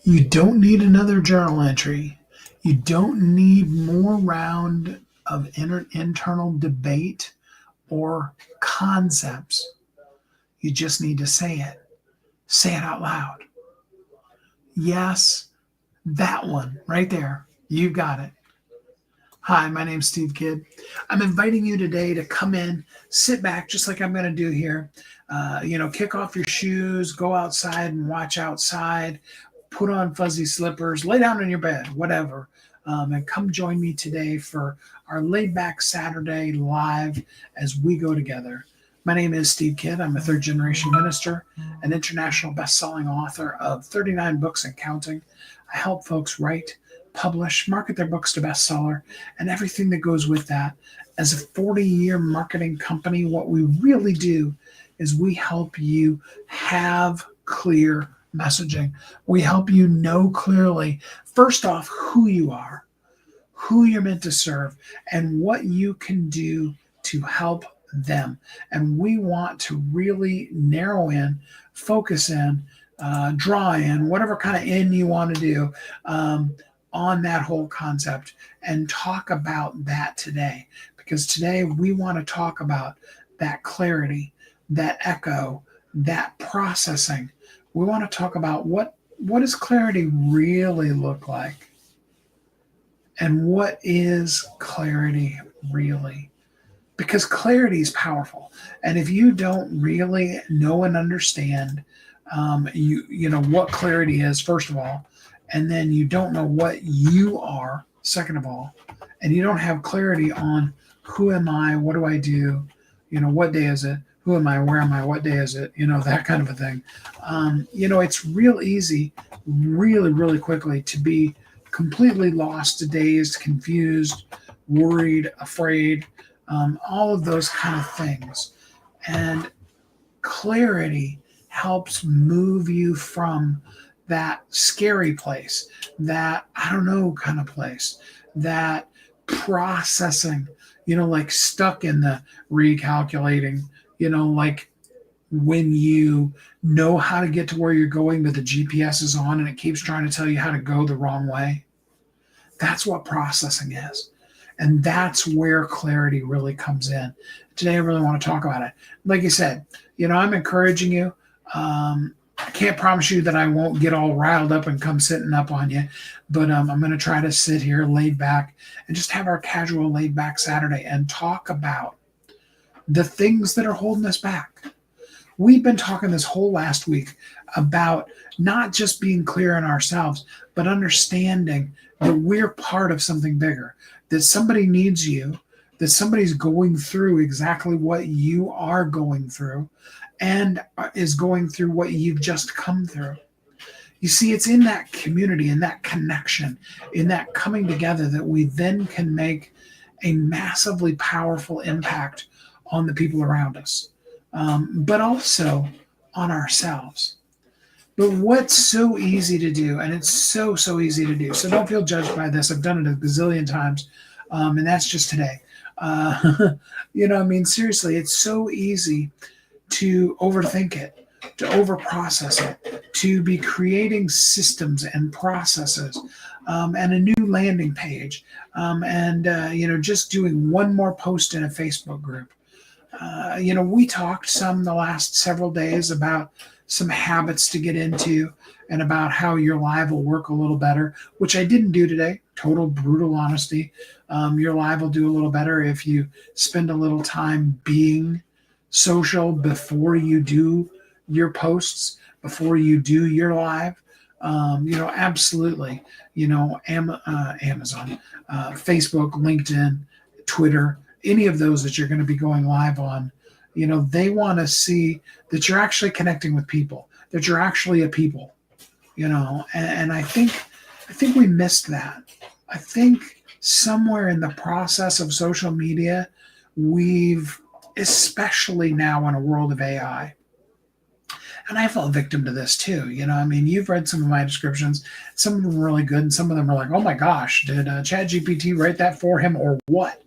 You don't need another journal entry. You don't need more round of internal debate or concepts. You just need to say it. Say it out loud. Yes, that one right there. You got it. Hi, my name's Steve Kidd. I'm inviting you today to come in, sit back, just like I'm going to do here. Kick off your shoes, go outside and watch outside, put on fuzzy slippers, lay down in your bed, whatever. And come join me today for our laid back Saturday live as we go together. My name is Steve Kidd. I'm a third generation minister, an international best-selling author of 39 books and counting. I help folks write, publish, market their books to bestseller, and everything that goes with that. As a 40-year marketing company, what we really do is we help you have clear messaging. We help you know clearly, first off, who you are, who you're meant to serve, and what you can do to help them. And we want to really narrow in, focus in, draw in, whatever kind of in you want to do on that whole concept and talk about that today. Because today we want to talk about that clarity, that echo, that processing. We want to talk about what does clarity really look like? And what is clarity really? Because clarity is powerful. And if you don't really know and understand what clarity is, first of all, and then you don't know what you are, second of all, and you don't have clarity on who am I, what do I do, what day is it, who am I, where am I, what day is it, that kind of a thing. It's real easy, really, really quickly to be completely lost, dazed, confused, worried, afraid, all of those kind of things. And clarity helps move you from that scary place, that I don't know kind of place, that processing, like stuck in the recalculating, like when you know how to get to where you're going, but the GPS is on and it keeps trying to tell you how to go the wrong way. That's what processing is. And that's where clarity really comes in. Today, I really want to talk about it. Like I said, I'm encouraging you. I can't promise you that I won't get all riled up and come sitting up on you, but I'm going to try to sit here laid back and just have our casual laid back Saturday and talk about the things that are holding us back. We've been talking this whole last week about not just being clear in ourselves, but understanding that we're part of something bigger, that somebody needs you, that somebody's going through exactly what you are going through and is going through what you've just come through. You see, it's in that community, in that connection, in that coming together that we then can make a massively powerful impact on the people around us, but also on ourselves. But what's so easy to do, and it's so easy to do, so don't feel judged by this. I've done it a gazillion times, and that's just today. Seriously, it's so easy to overthink it, to overprocess it, to be creating systems and processes and a new landing page, just doing one more post in a Facebook group. We talked some the last several days about some habits to get into and about how your live will work a little better, which I didn't do today. Total brutal honesty. Your live will do a little better if you spend a little time being social before you do your posts, before you do your live. Absolutely. Amazon, Facebook, LinkedIn, Twitter, any of those that you're going to be going live on, they want to see that you're actually connecting with people, that you're actually a people, and I think we missed that. I think somewhere in the process of social media, we've, especially now in a world of AI, and I fell victim to this too. You've read some of my descriptions. Some of them are really good, and some of them are like, oh my gosh, did ChatGPT write that for him or what?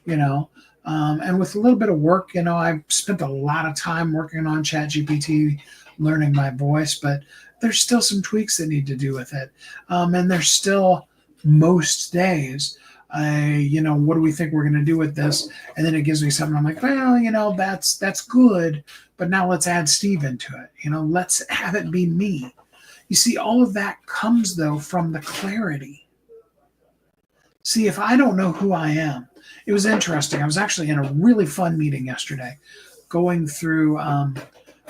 And with a little bit of work, I've spent a lot of time working on ChatGPT, learning my voice, but there's still some tweaks that need to do with it. And there's still most days, what do we think we're going to do with this? And then it gives me something. I'm like, well, that's good, but now let's add Steve into it. Let's have it be me. You see, all of that comes though from the clarity. See, if I don't know who I am, it was interesting. I was actually in a really fun meeting yesterday, going through,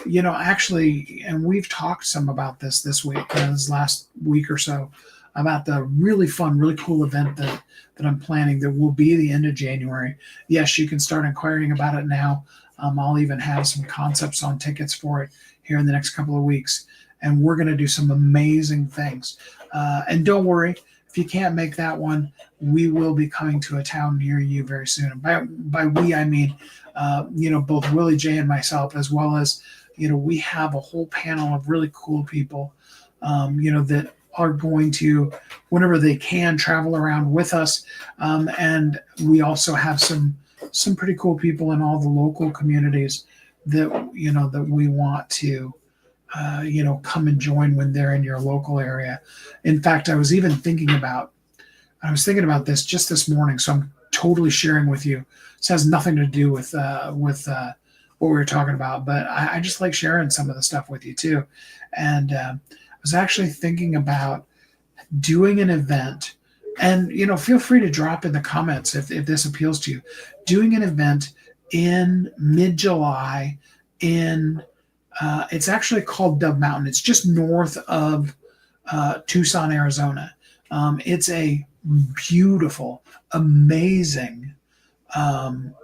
actually, and we've talked some about this week, this last week or so, about the really fun, really cool event that I'm planning that will be the end of January. Yes, you can start inquiring about it now. I'll even have some concepts on tickets for it here in the next couple of weeks. And we're going to do some amazing things. And don't worry, if you can't make that one, we will be coming to a town near you very soon. And by we, I mean, both Willie J and myself, as well as, we have a whole panel of really cool people, that are going to, whenever they can, travel around with us. And we also have some pretty cool people in all the local communities that, that we want to, come and join when they're in your local area. In fact, I was thinking about this just this morning, so I'm totally sharing with you. This has nothing to do with what we were talking about, but I just like sharing some of the stuff with you too. And I was actually thinking about doing an event, and feel free to drop in the comments if this appeals to you. Doing an event in mid-July in it's actually called Dove Mountain. It's just north of Tucson, Arizona. It's a beautiful, amazing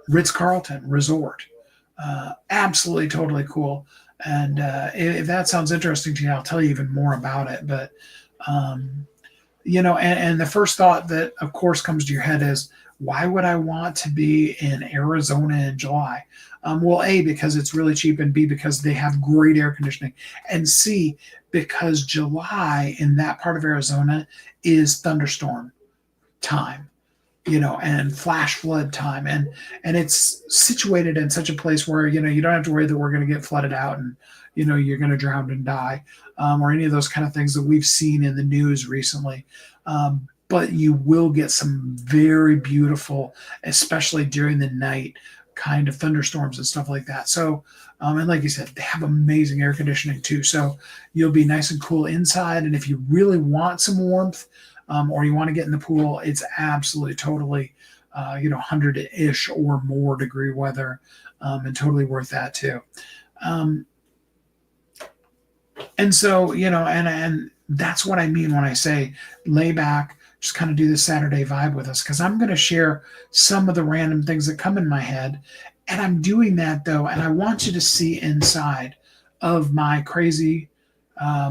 Ritz-Carlton resort. Absolutely, totally cool. And if that sounds interesting to you, I'll tell you even more about it. But, and the first thought that, of course, comes to your head is, why would I want to be in Arizona in July? Well, A, because it's really cheap, and B, because they have great air conditioning, and C, because July in that part of Arizona is thunderstorm time, and flash flood time. And it's situated in such a place where, you don't have to worry that we're going to get flooded out and, you're going to drown and die, or any of those kind of things that we've seen in the news recently. But you will get some very beautiful, especially during the night, kind of thunderstorms and stuff like that. So, and like you said, they have amazing air conditioning too. So you'll be nice and cool inside. And if you really want some warmth, or you want to get in the pool, it's absolutely totally, 100-ish or more degree weather, and totally worth that too. And so, and that's what I mean when I say lay back, just kind of do this Saturday vibe with us, because I'm going to share some of the random things that come in my head. And I'm doing that though, and I want you to see inside of my crazy,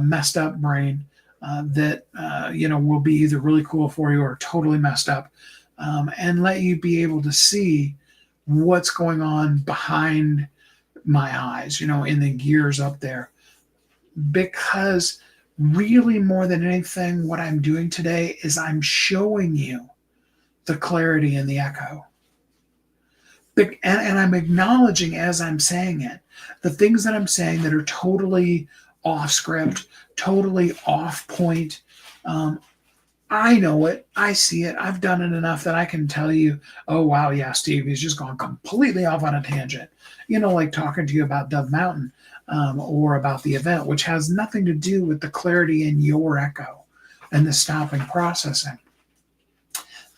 messed up brain, that, will be either really cool for you or totally messed up, and let you be able to see what's going on behind my eyes, in the gears up there. Because really, more than anything, what I'm doing today is I'm showing you the clarity in the echo. And I'm acknowledging as I'm saying it, the things that I'm saying that are totally off script, totally off point. I know it. I see it. I've done it enough that I can tell you, oh, wow, yeah, Steve, he's just gone completely off on a tangent. Like talking to you about Dove Mountain, or about the event, which has nothing to do with the clarity in your echo and the stopping processing.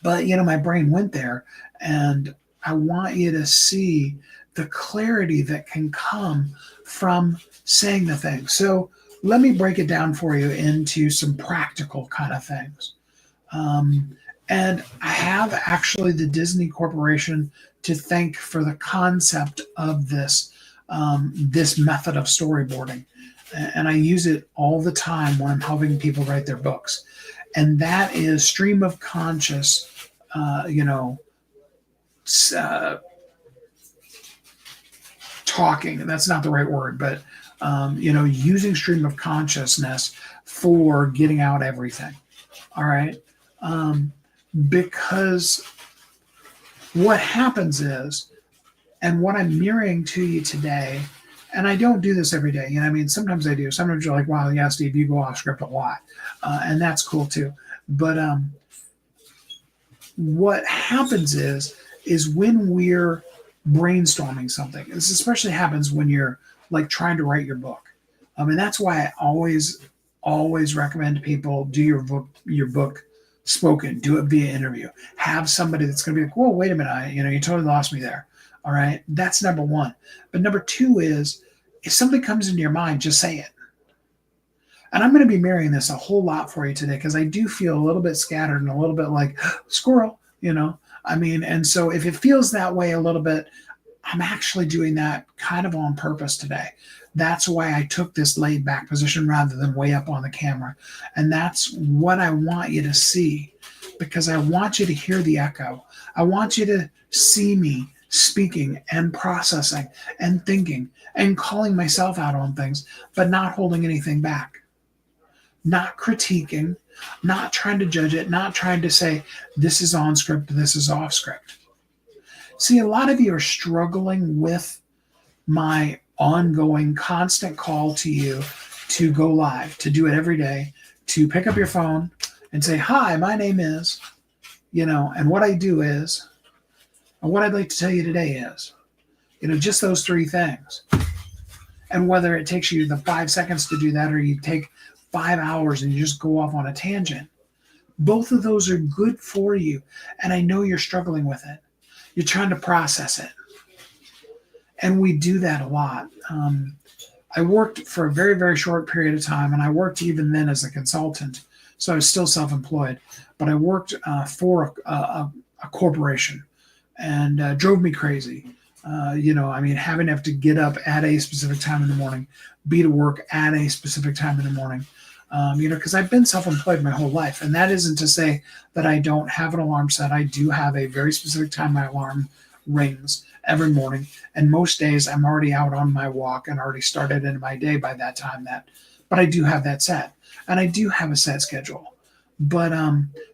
But, my brain went there, and I want you to see the clarity that can come from saying the thing. So let me break it down for you into some practical kind of things. And I have actually the Disney Corporation to thank for the concept of this method of storyboarding. And I use it all the time when I'm helping people write their books. And that is stream of conscious, talking. That's not the right word, but, using stream of consciousness for getting out everything. All right. Because what happens is, and what I'm mirroring to you today, And I don't do this every day. You know, I mean, sometimes I do. Sometimes you're like, wow, yeah, Steve, you go off script a lot. And that's cool too. But what happens is when we're brainstorming something, this especially happens when you're like trying to write your book. And that's why I always recommend people do your book spoken, do it via interview. Have somebody that's going to be like, whoa, wait a minute, you totally lost me there. All right, that's number one. But number two is if something comes into your mind, just say it. And I'm going to be mirroring this a whole lot for you today because I do feel a little bit scattered and a little bit like squirrel, I mean, and so if it feels that way a little bit, I'm actually doing that kind of on purpose today. That's why I took this laid back position rather than way up on the camera. And that's what I want you to see because I want you to hear the echo. I want you to see me speaking and processing and thinking and calling myself out on things, but not holding anything back. Not critiquing, not trying to judge it, not trying to say, this is on script, this is off script. See, a lot of you are struggling with my ongoing, constant call to you to go live, to do it every day, to pick up your phone and say, hi, my name is, and what I do is, and what I'd like to tell you today is, just those three things. And whether it takes you the 5 seconds to do that or you take 5 hours and you just go off on a tangent, both of those are good for you. And I know you're struggling with it. You're trying to process it. And we do that a lot. I worked for a very, very short period of time, and I worked even then as a consultant. So I was still self-employed, but I worked for a corporation and drove me crazy. Having to have to get up at a specific time in the morning, be to work at a specific time in the morning, because I've been self-employed my whole life. And that isn't to say that I don't have an alarm set. I do have a very specific time my alarm rings every morning. And most days I'm already out on my walk and already started in my day by that time. But I do have that set. And I do have a set schedule. But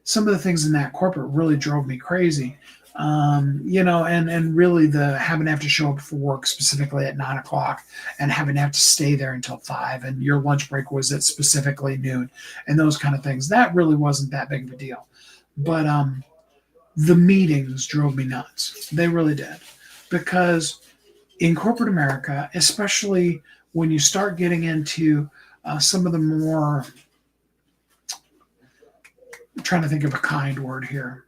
some of the things in that corporate really drove me crazy. And really the having to have to show up for work specifically at 9 o'clock and having to have to stay there until 5 and your lunch break was at specifically noon and those kind of things. That really wasn't that big of a deal. But the meetings drove me nuts. They really did. Because in corporate America, especially when you start getting into some of the more, I'm trying to think of a kind word here.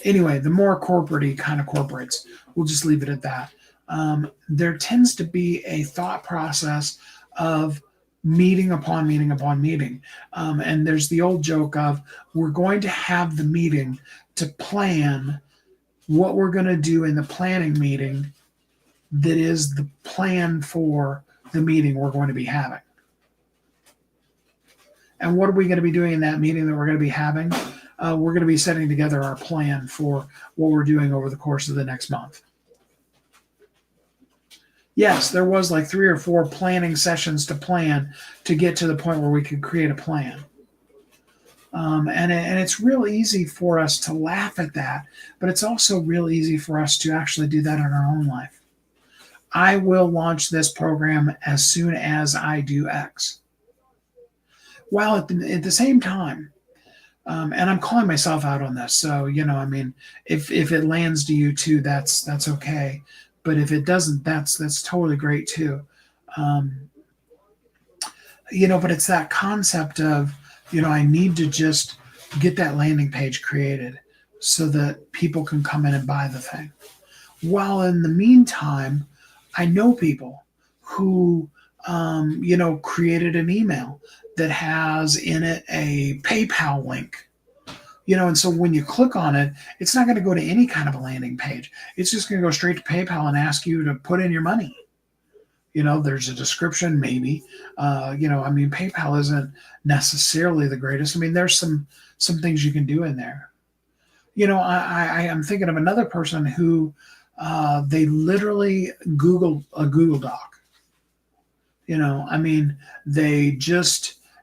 Anyway, the more corporate-y kind of corporates, we'll just leave it at that. There tends to be a thought process of meeting upon meeting upon meeting. And there's the old joke of we're going to have the meeting to plan what we're going to do in the planning meeting that is the plan for the meeting we're going to be having. And what are we going to be doing in that meeting that we're going to be having? We're going to be setting together our plan for what we're doing over the course of the next month. Yes, there was like 3 or 4 planning sessions to plan to get to the point where we could create a plan. And it's real easy for us to laugh at that, but it's also real easy for us to actually do that in our own life. I will launch this program as soon as I do X. While at the same time, and I'm calling myself out on this. So, if it lands to you too, that's okay. But if it doesn't, that's totally great too. But it's that concept of, I need to just get that landing page created so that people can come in and buy the thing. While in the meantime, I know people who, created an email that has in it a PayPal link, and so when you click on it, it's not going to go to any kind of a landing page. It's just going to go straight to PayPal and ask you to put in your money. There's a description, maybe. PayPal isn't necessarily the greatest. There's some things you can do in there. I am thinking of another person who they literally Googled a Google Doc.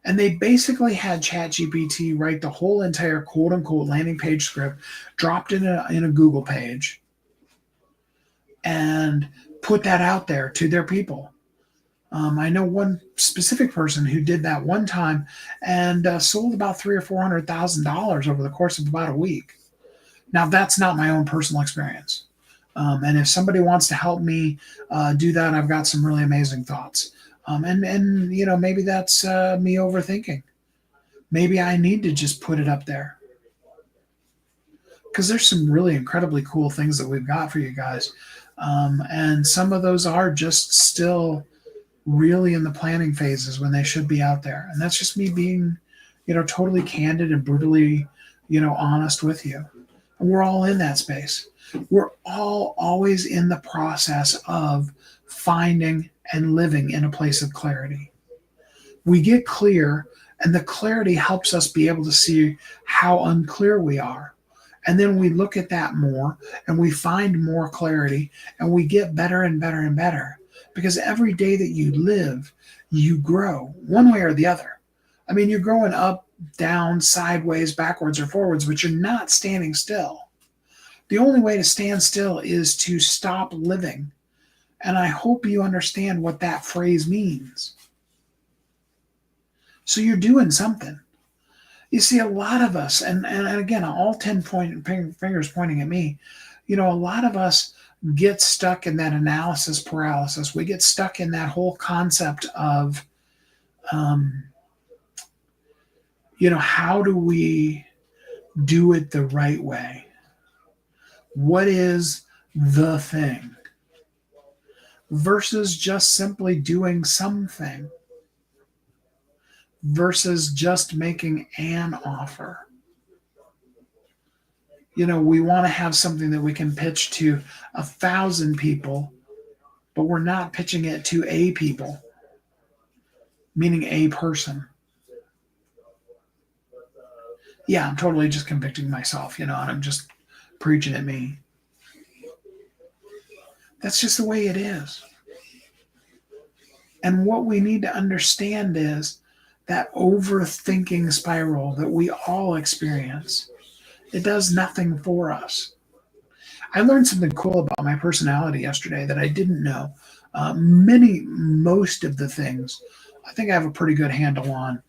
They basically had ChatGPT write the whole entire quote unquote landing page script, dropped in a Google page, and put that out there to their people. I know one specific person who did that one time and sold about $300,000 or $400,000 over the course of about a week. Now, that's not my own personal experience. And if somebody wants to help me do that, I've got some really amazing thoughts. And maybe that's me overthinking. Maybe I need to just put it up there because there's some really incredibly cool things that we've got for you guys. And some of those are just still really in the planning phases when they should be out there. And that's just me being, totally candid and brutally, honest with you. And we're all in that space. We're all always in the process of finding and living in a place of clarity. We get clear, and the clarity helps us be able to see how unclear we are. And then we look at that more and we find more clarity and we get better and better and better. Because every day that you live, you grow one way or the other. I mean, you're growing up, down, sideways, backwards, or forwards, but you're not standing still. The only way to stand still is to stop living. And I hope you understand what that phrase means. So you're doing something. You see, a lot of us, and again, all 10 fingers pointing at me, a lot of us get stuck in that analysis paralysis. We get stuck in that whole concept of, how do we do it the right way? What is the thing? Versus just simply doing something. Versus just making an offer. We want to have something that we can pitch to 1,000 people, but we're not pitching it to a people, meaning a person. Yeah, I'm totally just convicting myself, and I'm just preaching at me. That's just the way it is. And what we need to understand is that overthinking spiral that we all experience, it does nothing for us. I learned something cool about my personality yesterday that I didn't know. Most of the things, I think I have a pretty good handle on,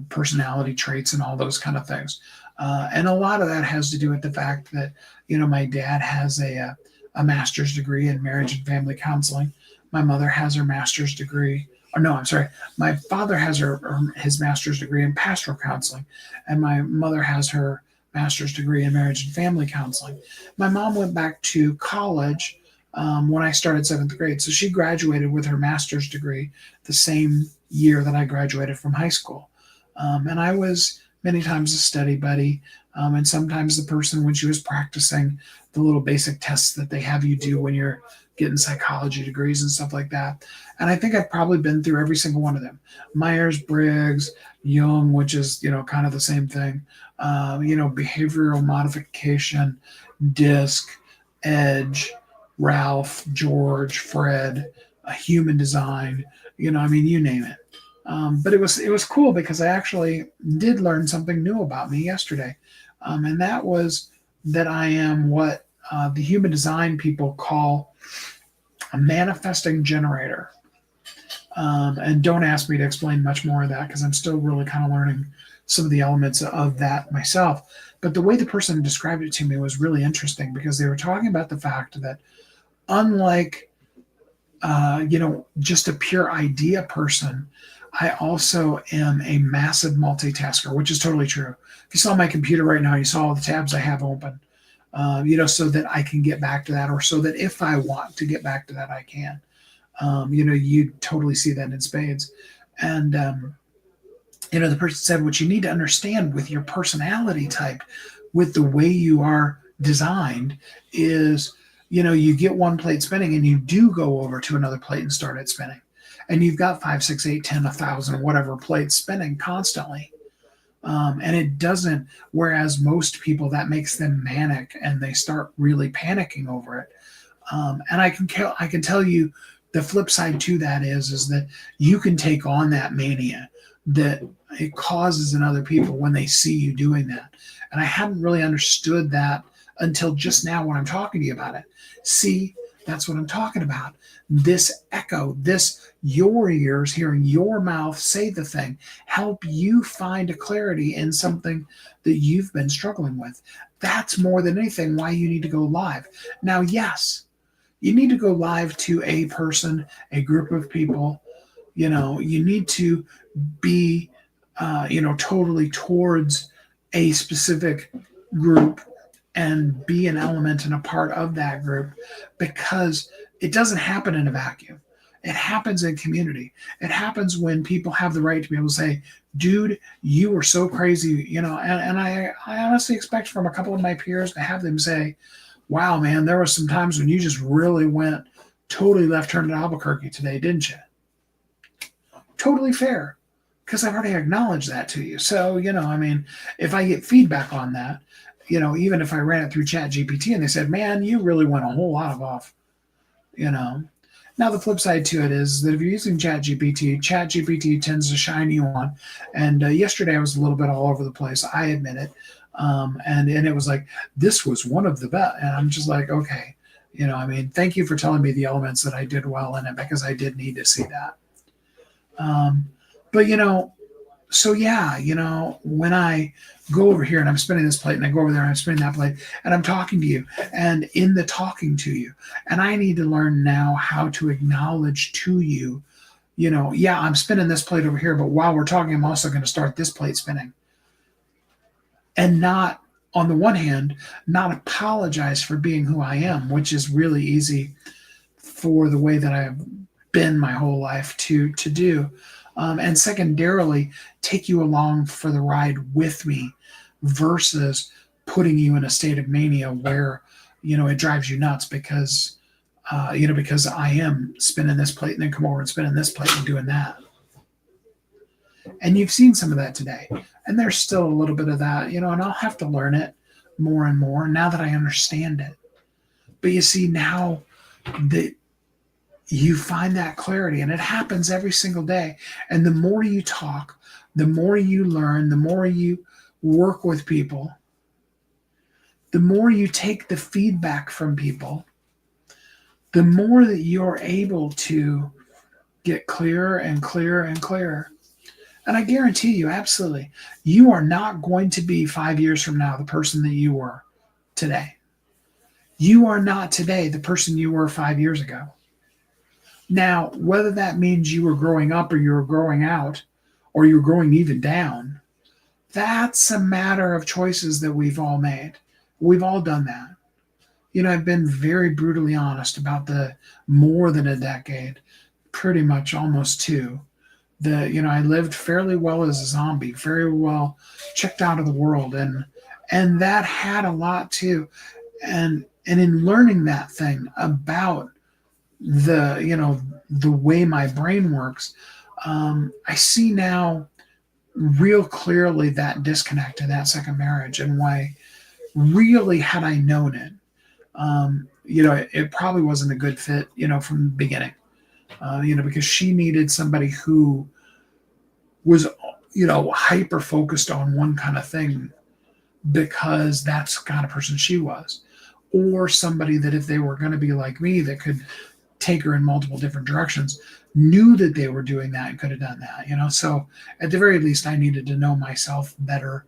personality traits and all those kind of things. And a lot of that has to do with the fact that, my dad has a master's degree in marriage and family counseling. My mother has her master's degree. Or no, I'm sorry. My father has his master's degree in pastoral counseling, and my mother has her master's degree in marriage and family counseling. My mom went back to college when I started 7th grade. So she graduated with her master's degree the same year that I graduated from high school. And I was many times a study buddy, and sometimes the person when she was practicing the little basic tests that they have you do when you're getting psychology degrees and stuff like that. And I think I've probably been through every single one of them. Myers-Briggs, Jung, which is, kind of the same thing. Behavioral modification, DISC, EDGE, Ralph, George, Fred, human design, you name it. But it was cool because I actually did learn something new about me yesterday. And that was that I am what the human design people call a manifesting generator. And don't ask me to explain much more of that because I'm still really kind of learning some of the elements of that myself. But the way the person described it to me was really interesting because they were talking about the fact that unlike, just a pure idea person, I also am a massive multitasker, which is totally true. If you saw my computer right now, you saw all the tabs I have open, so that I can get back to that, or so that if I want to get back to that, I can. You totally see that in spades. And, the person said, what you need to understand with your personality type, with the way you are designed is, you get one plate spinning and you do go over to another plate and start it spinning. And you've got 5, 6, 8, 10, 1,000, whatever plates spinning constantly. And it doesn't, whereas most people that makes them manic and they start really panicking over it. And I can tell you the flip side to that is that you can take on that mania that it causes in other people when they see you doing that. And I hadn't really understood that until just now when I'm talking to you about it. See, That's what I'm talking about. This echo, this your ears hearing your mouth say the thing, help you find a clarity in something that you've been struggling with. That's more than anything why you need to go live. Now, yes, you need to go live to a person, a group of people. You need to be, totally towards a specific group and be an element and a part of that group, because it doesn't happen in a vacuum. It happens in community. It happens when people have the right to be able to say, dude, you were so crazy, and I honestly expect from a couple of my peers to have them say, wow, man, there were some times when you just really went totally left turn to Albuquerque today, didn't you? Totally fair, because I've already acknowledged that to you. So, if I get feedback on that, even if I ran it through Chat GPT and they said, man, you really went a whole lot of off, you know. Now, the flip side to it is that if you're using Chat GPT tends to shine you on. And yesterday I was a little bit all over the place. I admit it. And it was like, this was one of the best. And I'm just like, okay, thank you for telling me the elements that I did well in it, because I did need to see that. Um, but so yeah, when I go over here and I'm spinning this plate and I go over there and I'm spinning that plate and I'm talking to you, and in the talking to you, and I need to learn now how to acknowledge to you, yeah, I'm spinning this plate over here, but while we're talking, I'm also going to start this plate spinning. And not, on the one hand, not apologize for being who I am, which is really easy for the way that I've been my whole life to do. And secondarily, take you along for the ride with me, versus putting you in a state of mania where it drives you nuts because I am spinning this plate and then come over and spinning this plate and doing that. And you've seen some of that today, and there's still a little bit of that, and I'll have to learn it more and more now that I understand it. But you see, now that you find that clarity, and it happens every single day. And the more you talk, the more you learn, the more you work with people, the more you take the feedback from people, the more that you're able to get clearer and clearer and clearer. And I guarantee you, absolutely, you are not going to be 5 years from now the person that you were today. You are not today the person you were 5 years ago. Now, whether that means you were growing up or you were growing out or you're growing even down, that's a matter of choices that we've all made. We've all done that. I've been very brutally honest about the more than a decade, pretty much almost two. I lived fairly well as a zombie, very well checked out of the world, and that had a lot too. And in learning that thing about the way my brain works, I see now real clearly that disconnect in that second marriage, and why, really, had I known it, it probably wasn't a good fit, from the beginning, because she needed somebody who was, hyper focused on one kind of thing, because that's the kind of person she was, or somebody that, if they were going to be like me, that could take her in multiple different directions, knew that they were doing that and could have done that. So at the very least, I needed to know myself better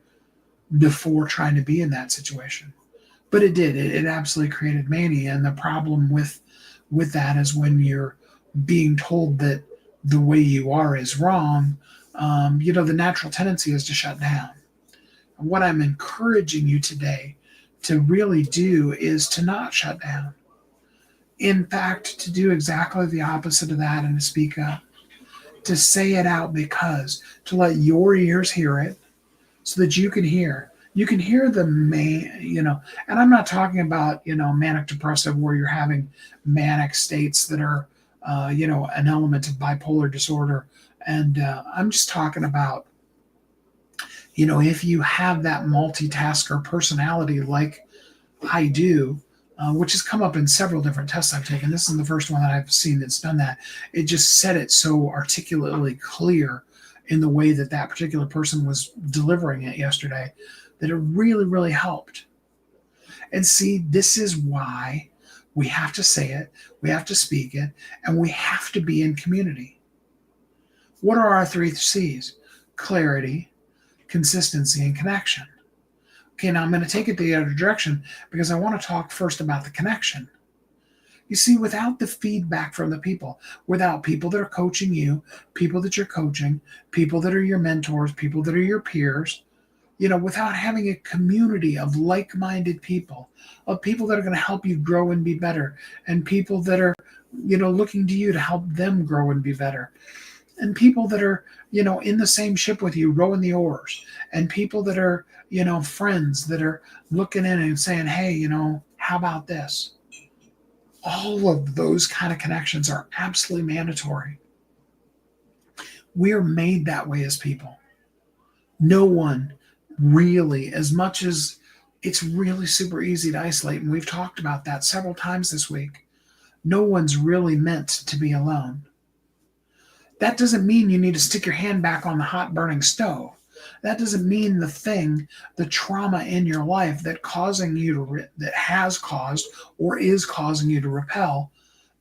before trying to be in that situation. But it did. It absolutely created mania. And the problem with that is, when you're being told that the way you are is wrong, the natural tendency is to shut down. And what I'm encouraging you today to really do is to not shut down. In fact, to do exactly the opposite of that, and to speak up, to say it out, because to let your ears hear it, so that you can hear. You can hear the and I'm not talking about, manic depressive, where you're having manic states that are, an element of bipolar disorder. And I'm just talking about, if you have that multitasker personality like I do, which has come up in several different tests I've taken. This is the first one that I've seen that's done that. It just said it so articulately clear in the way that that particular person was delivering it yesterday, that it really, really helped. And see, this is why We have to say it, we have to speak it, and we have to be in community. What are our three C's? Clarity, consistency, and connection. Okay, now I'm going to take it the other direction because I want to talk first about the connection. You see, without the feedback from the people, without people that are coaching you, people that you're coaching, people that are your mentors, people that are your peers, without having a community of like minded people, of people that are going to help you grow and be better, and people that are, looking to you to help them grow and be better, and people that are, in the same ship with you, rowing the oars, and people that are, friends that are looking in and saying, hey, how about this? All of those kind of connections are absolutely mandatory. We are made that way as people. No one really, as much as it's really super easy to isolate, and we've talked about that several times this week, no one's really meant to be alone. That doesn't mean you need to stick your hand back on the hot burning stove. That doesn't mean the trauma in your life that has caused or is causing you to repel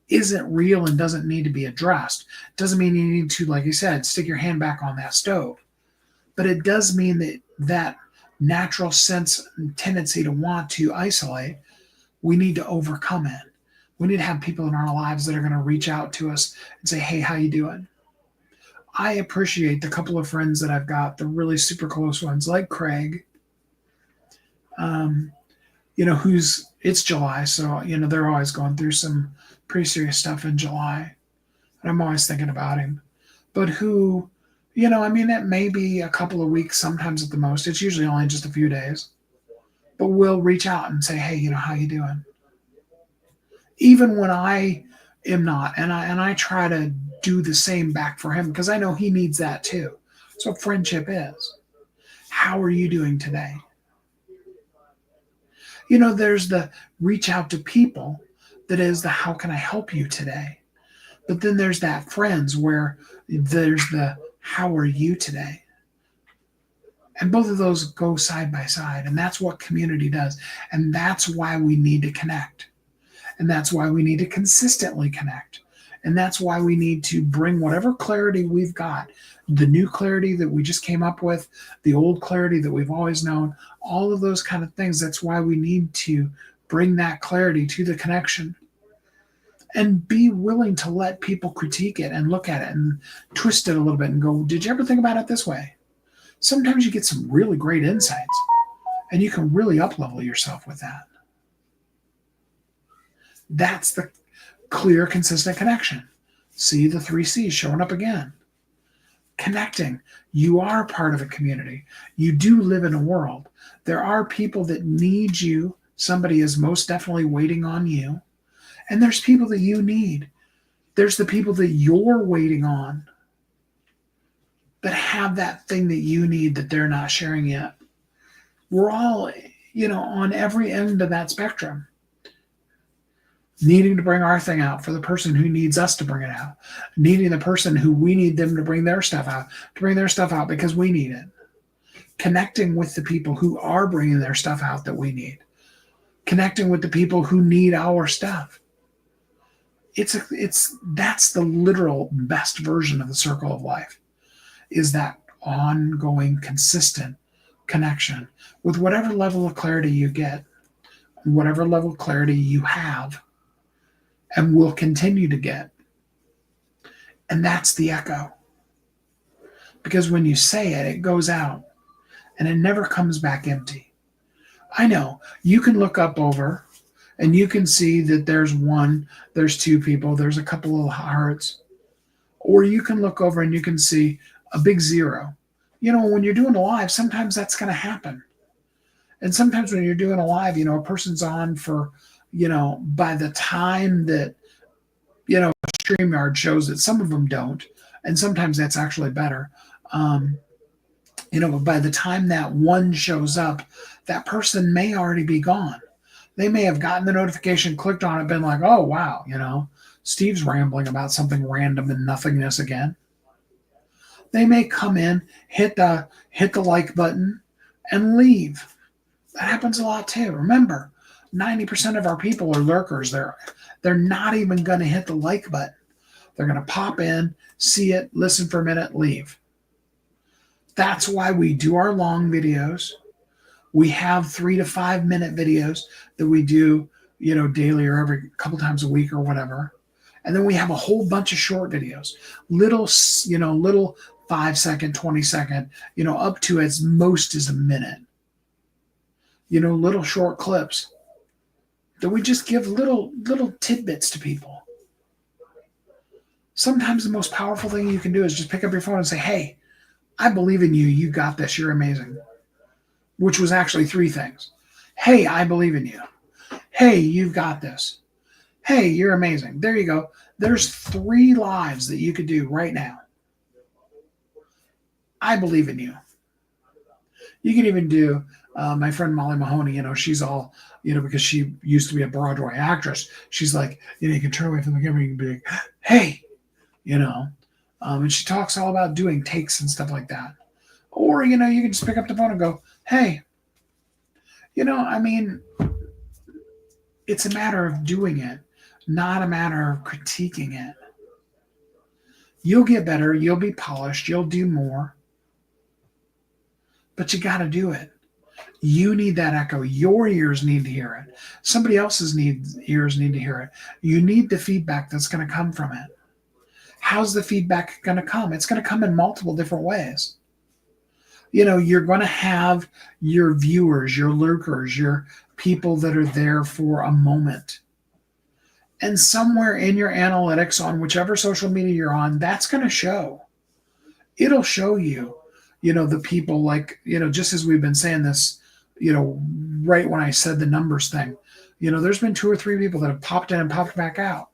isn't real and doesn't need to be addressed. Doesn't mean you need to, like you said, stick your hand back on that stove. But it does mean that natural sense and tendency to want to isolate, we need to overcome it. We need to have people in our lives that are going to reach out to us and say, hey, how you doing? I appreciate the couple of friends that I've got, the really super close ones, like Craig, it's July, so, they're always going through some pretty serious stuff in July. And I'm always thinking about him. But who, it may be a couple of weeks, sometimes at the most. It's usually only just a few days. But we'll reach out and say, hey, how you doing? Even when I am not, and I try to do the same back for him because I know he needs that too. So friendship is. How are you doing today? There's the reach out to people that is the how can I help you today? But then there's that friends where there's the how are you today? And both of those go side by side. And that's what community does. And that's why we need to connect. And that's why we need to consistently connect. And that's why we need to bring whatever clarity we've got, the new clarity that we just came up with, the old clarity that we've always known, all of those kind of things. That's why we need to bring that clarity to the connection and be willing to let people critique it and look at it and twist it a little bit and go, did you ever think about it this way? Sometimes you get some really great insights and you can really up-level yourself with that. That's the clear, consistent connection. See the 3 C's showing up again. Connecting. You are part of a community. You do live in a world. There are people that need you. Somebody is most definitely waiting on you. And there's people that you need. There's the people that you're waiting on that have that thing that you need that they're not sharing yet. We're all, on every end of that spectrum, needing to bring our thing out for the person who needs us to bring it out, needing the person who we need them to bring their stuff out because we need it, connecting with the people who are bringing their stuff out that we need, connecting with the people who need our stuff. That's the literal best version of the circle of life, is that ongoing, consistent connection with whatever level of clarity you get, whatever level of clarity you have, and will continue to get. And that's the echo. Because when you say it, it goes out and it never comes back empty. I know you can look up over and you can see that there's 2 people, there's a couple of hearts, or you can look over and you can see a big 0. When you're doing a live, sometimes that's going to happen. And sometimes when you're doing a live, a person's on for, by the time that, StreamYard shows it, some of them don't. And sometimes that's actually better. But by the time that one shows up, that person may already be gone. They may have gotten the notification, clicked on it, been like, oh, wow, Steve's rambling about something random and nothingness again. They may come in, hit the like button, and leave. That happens a lot too. Remember, 90% of our people are lurkers. They're not even going to hit the like button. They're going to pop in, see it, listen for a minute, leave. That's why we do our long videos. We have 3 to 5 minute videos that we do, daily or every couple times a week or whatever. And then we have a whole bunch of short videos, little 5 second, 20 second, up to as most as a minute, little short clips that we just give little tidbits to people. Sometimes the most powerful thing you can do is just pick up your phone and say, hey, I believe in you. You got this. You're amazing. Which was actually 3 things. Hey, I believe in you. Hey, you've got this. Hey, you're amazing. There you go. There's 3 lives that you could do right now. I believe in you. You can even do my friend Molly Mahoney, she's all, because she used to be a Broadway actress. She's like, you can turn away from the camera and you can be like, hey, and she talks all about doing takes and stuff like that. Or, you can just pick up the phone and go, hey, it's a matter of doing it, not a matter of critiquing it. You'll get better. You'll be polished. You'll do more. But you got to do it. You need that echo. Your ears need to hear it. Somebody else's ears need to hear it. You need the feedback that's going to come from it. How's the feedback going to come? It's going to come in multiple different ways. You're going to have your viewers, your lurkers, your people that are there for a moment. And somewhere in your analytics on whichever social media you're on, that's going to show. It'll show you, the people like, just as we've been saying this, right when I said the numbers thing, there's been 2 or 3 people that have popped in and popped back out.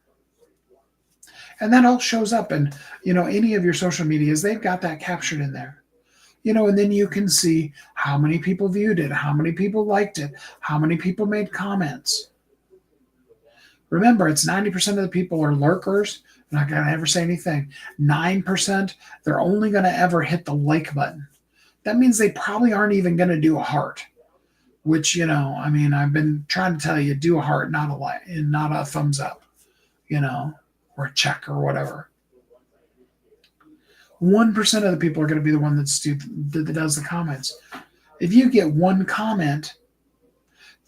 And that all shows up in, any of your social medias, they've got that captured in there. And then you can see how many people viewed it, how many people liked it, how many people made comments. Remember, it's 90% of the people are lurkers. They're not going to ever say anything. 9%, they're only going to ever hit the like button. That means they probably aren't even going to do a heart, which, I've been trying to tell you, do a heart, not a like, and not a thumbs up, or a check or whatever. 1% of the people are going to be the one that does the comments. If you get 1 comment,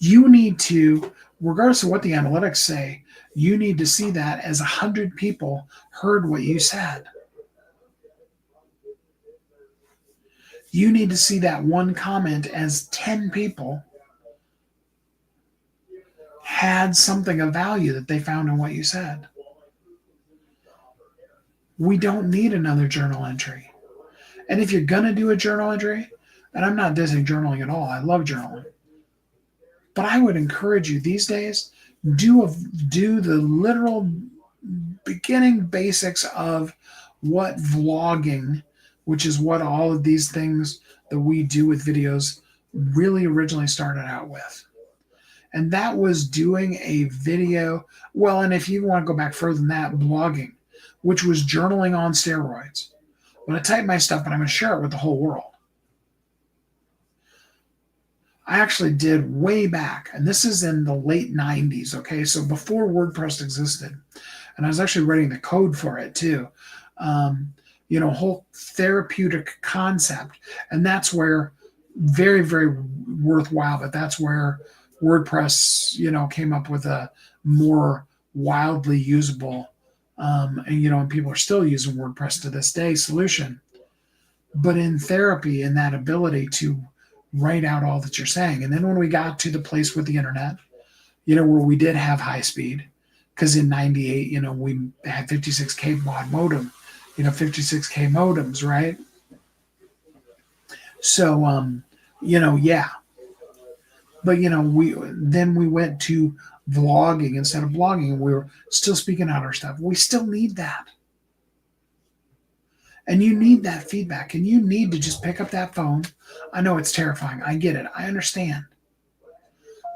you need to, regardless of what the analytics say, you need to see that as 100 people heard what you said. You need to see that 1 comment as 10 people had something of value that they found in what you said. We don't need another journal entry. And if you're going to do a journal entry, and I'm not dissing journaling at all, I love journaling. But I would encourage you these days, do the literal beginning basics of what vlogging, which is what all of these things that we do with videos really originally started out with. And that was doing a video. Well, and if you want to go back further than that, blogging, which was journaling on steroids. I'm going to type my stuff, but I'm going to share it with the whole world. I actually did way back, and this is in the late 90s, okay? So before WordPress existed, and I was actually writing the code for it too. Whole therapeutic concept. And that's where, very, very worthwhile, but that's where WordPress, came up with a more wildly usable, and people are still using WordPress to this day solution. But in therapy, in that ability to write out all that you're saying. And then when we got to the place with the internet, where we did have high speed, because in 98, we had 56K baud modem, 56K modems, right? So, yeah. But, we went to vlogging instead of blogging, and we were still speaking out our stuff. We still need that. And you need that feedback, and you need to just pick up that phone. I know it's terrifying. I get it. I understand.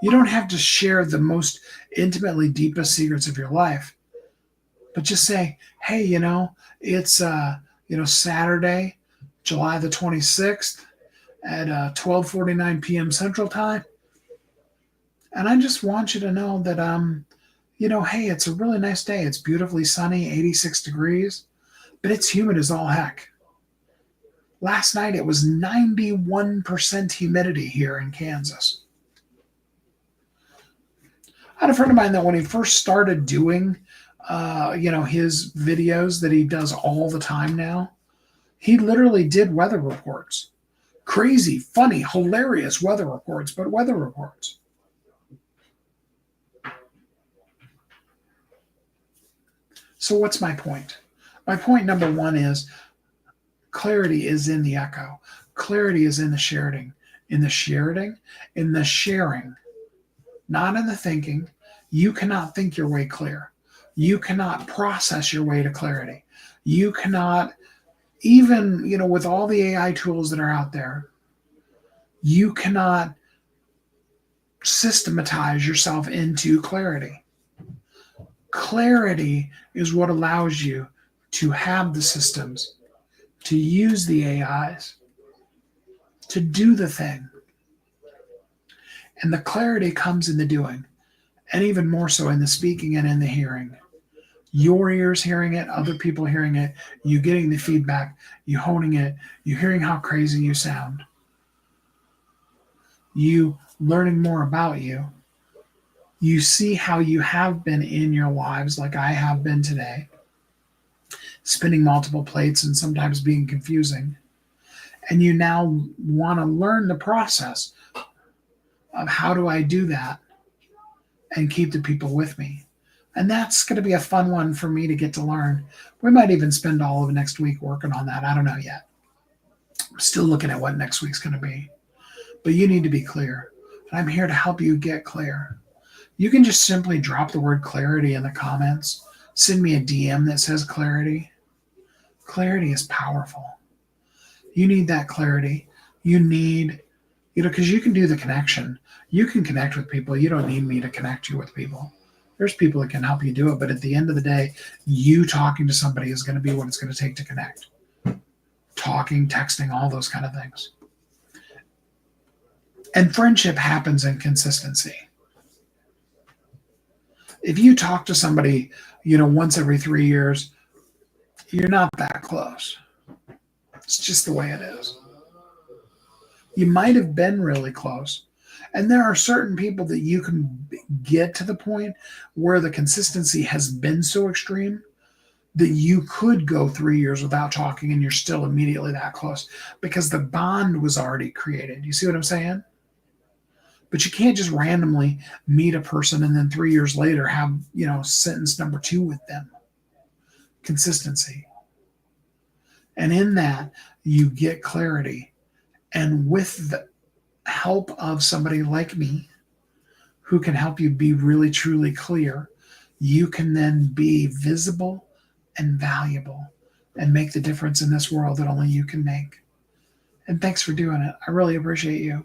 You don't have to share the most intimately deepest secrets of your life, but just say, hey, it's, Saturday, July the 26th at 12:49 p.m. Central Time. And I just want you to know that, hey, it's a really nice day. It's beautifully sunny, 86 degrees, but it's humid as all heck. Last night it was 91% humidity here in Kansas. I had a friend of mine that when he first started doing, his videos that he does all the time now, he literally did weather reports. Crazy, funny, hilarious weather reports, but weather reports. So what's my point? My point number one is clarity is in the echo. Clarity is in the sharing, not in the thinking. You cannot think your way clear. You cannot process your way to clarity. You cannot, even, with all the AI tools that are out there, you cannot systematize yourself into clarity. Clarity is what allows you to have the systems, to use the AIs, to do the thing. And the clarity comes in the doing, and even more so in the speaking and in the hearing. Your ears hearing it, other people hearing it, you getting the feedback, you honing it, you hearing how crazy you sound, you learning more about you. You see how you have been in your lives, like I have been today, spinning multiple plates and sometimes being confusing. And you now want to learn the process of how do I do that and keep the people with me. And that's going to be a fun one for me to get to learn. We might even spend all of next week working on that. I don't know yet. I'm still looking at what next week's going to be. But you need to be clear. And I'm here to help you get clear. You can just simply drop the word clarity in the comments. Send me a DM that says clarity. Clarity is powerful. You need that clarity. You need, because you can do the connection. You can connect with people. You don't need me to connect you with people. There's people that can help you do it. But at the end of the day, you talking to somebody is going to be what it's going to take to connect. Talking, texting, all those kind of things. And friendship happens in consistency. If you talk to somebody, once every 3 years, you're not that close. It's just the way it is. You might have been really close. And there are certain people that you can get to the point where the consistency has been so extreme that you could go 3 years without talking and you're still immediately that close because the bond was already created. You see what I'm saying? But you can't just randomly meet a person and then 3 years later have, sentence number 2 with them. Consistency. And in that, you get clarity. And with the help of somebody like me who can help you be really, truly clear, you can then be visible and valuable and make the difference in this world that only you can make. And thanks for doing it. I really appreciate you.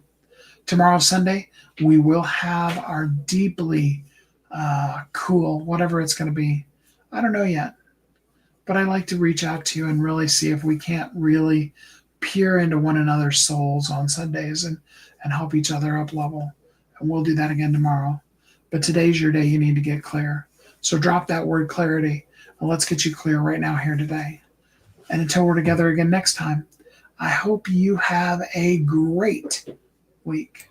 Tomorrow, Sunday, we will have our deeply cool, whatever it's going to be. I don't know yet. But I like to reach out to you and really see if we can't really peer into one another's souls on Sundays and help each other up level. And we'll do that again tomorrow. But today's your day. You need to get clear. So drop that word clarity and let's get you clear right now here today. And until we're together again next time, I hope you have a great week.